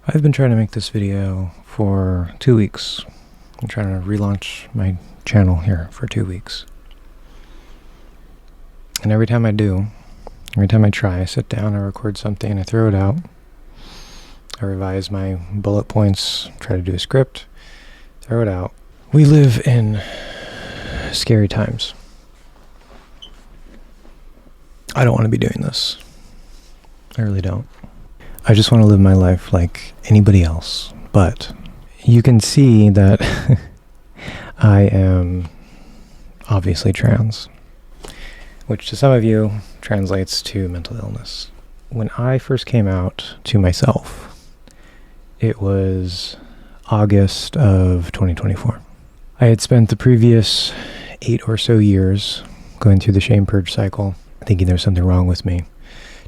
I've been trying to make this video for 2 weeks. I'm trying to relaunch my channel here for 2 weeks. And every time I try, I sit down, I record something, I throw it out. I revise my bullet points, try to do a script, throw it out. We live in scary times. I don't want to be doing this. I really don't. I just want to live my life like anybody else. But you can see that I am obviously trans, which to some of you translates to mental illness. When I first came out to myself, it was August of 2024. I had spent the previous 8 or so years going through the shame purge cycle, thinking there's something wrong with me,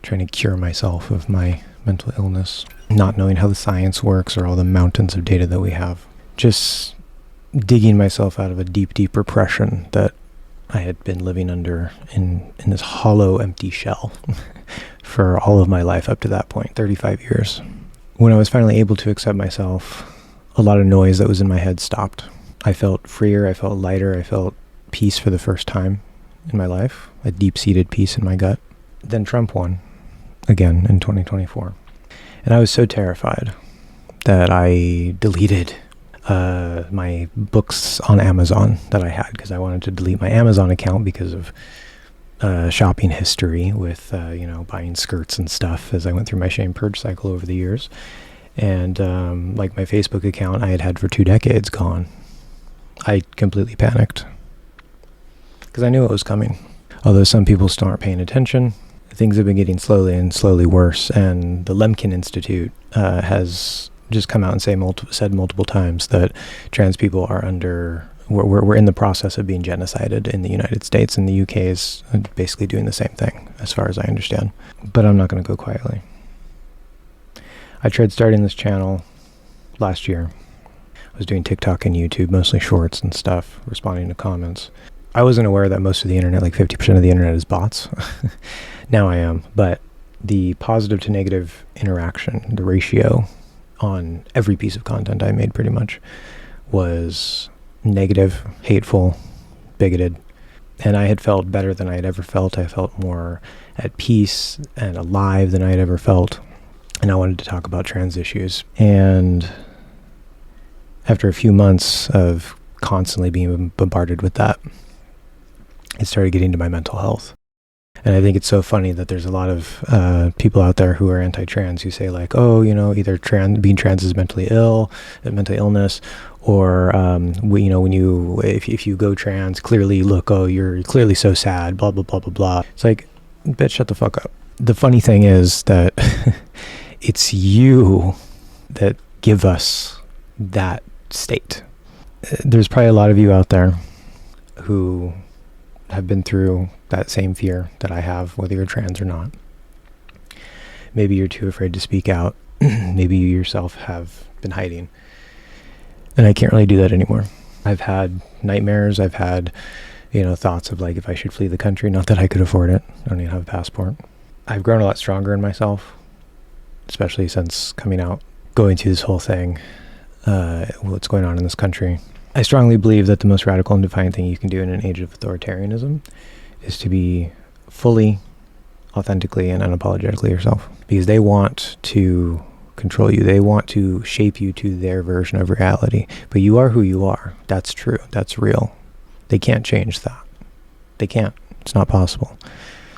trying to cure myself of my mental illness, not knowing how the science works or all the mountains of data that we have, just digging myself out of a deep, deep repression that I had been living under in this hollow, empty shell for all of my life up to that point, 35 years. When I was finally able to accept myself, a lot of noise that was in my head stopped. I felt freer, I felt lighter, I felt peace for the first time in my life, a deep-seated peace in my gut. Then Trump won again in 2024. And I was so terrified that I deleted my books on Amazon that I had, because I wanted to delete my Amazon account because of shopping history with, buying skirts and stuff as I went through my shame purge cycle over the years. And like my Facebook account I had had for 2 decades gone. I completely panicked because I knew it was coming. Although some people still aren't paying attention, things have been getting slowly worse, and the Lemkin Institute has just come out and said multiple times that trans people are we're in the process of being genocided in the United States, and the UK is basically doing the same thing, as far as I understand. But I'm not going to go quietly. I tried starting this channel last year. I was doing TikTok and YouTube, mostly shorts and stuff, responding to comments. I wasn't aware that most of the internet, like 50% of the internet, is bots. Now I am. But the positive to negative interaction, the ratio on every piece of content I made pretty much was negative, hateful, bigoted. And I had felt better than I had ever felt. I felt more at peace and alive than I had ever felt. And I wanted to talk about trans issues. And after a few months of constantly being bombarded with that, it started getting to my mental health. And I think it's so funny that there's a lot of people out there who are anti-trans who say like, oh, either being trans is mentally ill, mental illness, or if you go trans, clearly look, oh, you're clearly so sad, blah blah blah blah blah. It's like, bitch, shut the fuck up. The funny thing is that it's you that give us that state. There's probably a lot of you out there who have been through that same fear that I have, whether you're trans or not. Maybe you're too afraid to speak out. Maybe you yourself have been hiding. And I can't really do that anymore. I've had nightmares. I've had, thoughts of like if I should flee the country. Not that I could afford it. I don't even have a passport. I've grown a lot stronger in myself, especially since coming out, going through this whole thing, what's going on in this country. I strongly believe that the most radical and defiant thing you can do in an age of authoritarianism is to be fully, authentically, and unapologetically yourself. Because they want to control you. They want to shape you to their version of reality. But you are who you are. That's true. That's real. They can't change that. They can't. It's not possible.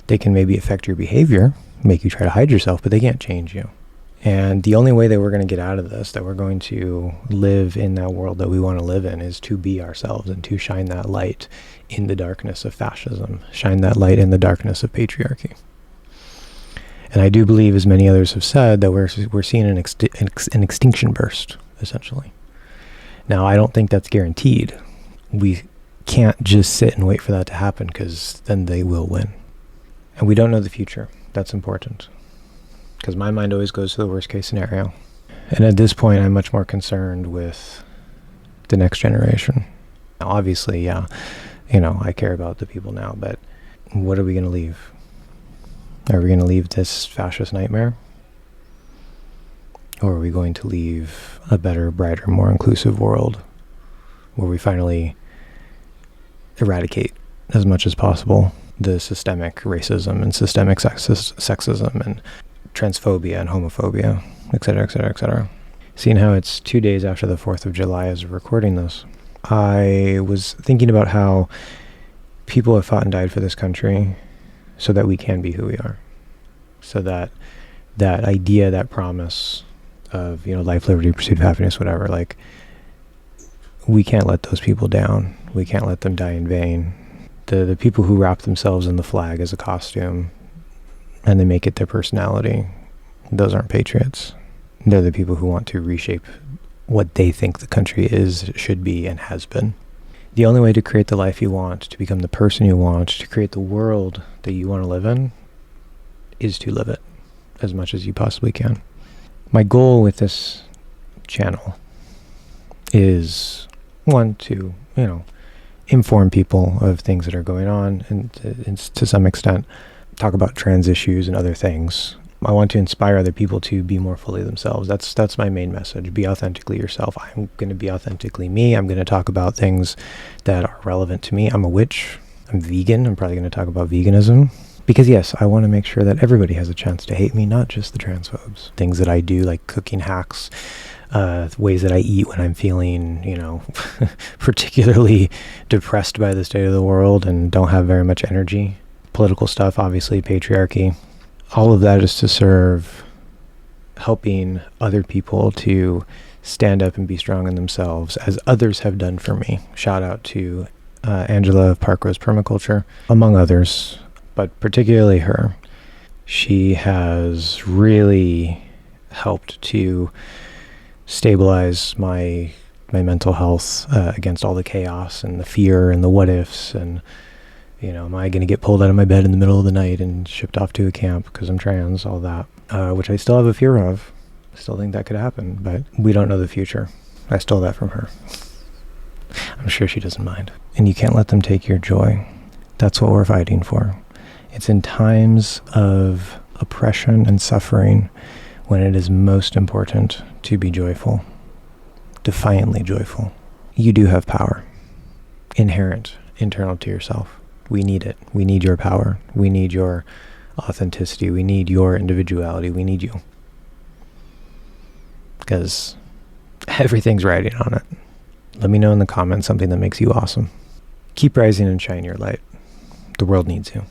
They can maybe affect your behavior, make you try to hide yourself, but they can't change you. And the only way that we're going to get out of this, that we're going to live in that world that we want to live in, is to be ourselves and to shine that light in the darkness of fascism, shine that light in the darkness of patriarchy. And I do believe, as many others have said, that we're seeing an extinction burst, essentially. Now, I don't think that's guaranteed. We can't just sit and wait for that to happen, because then they will win. And we don't know the future. That's important. Because my mind always goes to the worst case scenario. And at this point, I'm much more concerned with the next generation. Now, obviously, yeah, I care about the people now, but what are we going to leave? Are we going to leave this fascist nightmare? Or are we going to leave a better, brighter, more inclusive world where we finally eradicate as much as possible the systemic racism and systemic sexism and transphobia and homophobia, et cetera, et cetera, et cetera. Seeing how it's 2 days after the 4th of July as of recording this, I was thinking about how people have fought and died for this country so that we can be who we are. So that that idea, that promise of, life, liberty, pursuit of happiness, whatever, like, we can't let those people down. We can't let them die in vain. The people who wrap themselves in the flag as a costume and they make it their personality, those aren't patriots. They're the people who want to reshape what they think the country is, should be, and has been. The only way to create the life you want, to become the person you want, to create the world that you want to live in, is to live it as much as you possibly can. My goal with this channel is, one, to, inform people of things that are going on, and to some extent talk about trans issues and other things. I want to inspire other people to be more fully themselves. That's my main message. Be authentically yourself. I'm going to be authentically me. I'm going to talk about things that are relevant to me. I'm a witch. I'm vegan. I'm probably going to talk about veganism. Because yes, I want to make sure that everybody has a chance to hate me, not just the transphobes. Things that I do, like cooking hacks, ways that I eat when I'm feeling, particularly depressed by the state of the world and don't have very much energy. Political stuff, obviously, patriarchy. All of that is to serve helping other people to stand up and be strong in themselves, as others have done for me. Shout out to Angela of Parkrose Permaculture, among others, but particularly her. She has really helped to stabilize my mental health against all the chaos and the fear and the what ifs and, am I going to get pulled out of my bed in the middle of the night and shipped off to a camp because I'm trans, all that, which I still have a fear of. I still think that could happen, but we don't know the future. I stole that from her. I'm sure she doesn't mind. And you can't let them take your joy. That's what we're fighting for. It's in times of oppression and suffering when it is most important to be joyful, defiantly joyful. You do have power, inherent, internal to yourself. We need it. We need your power. We need your authenticity. We need your individuality. We need you. Because everything's riding on it. Let me know in the comments something that makes you awesome. Keep rising and shine your light. The world needs you.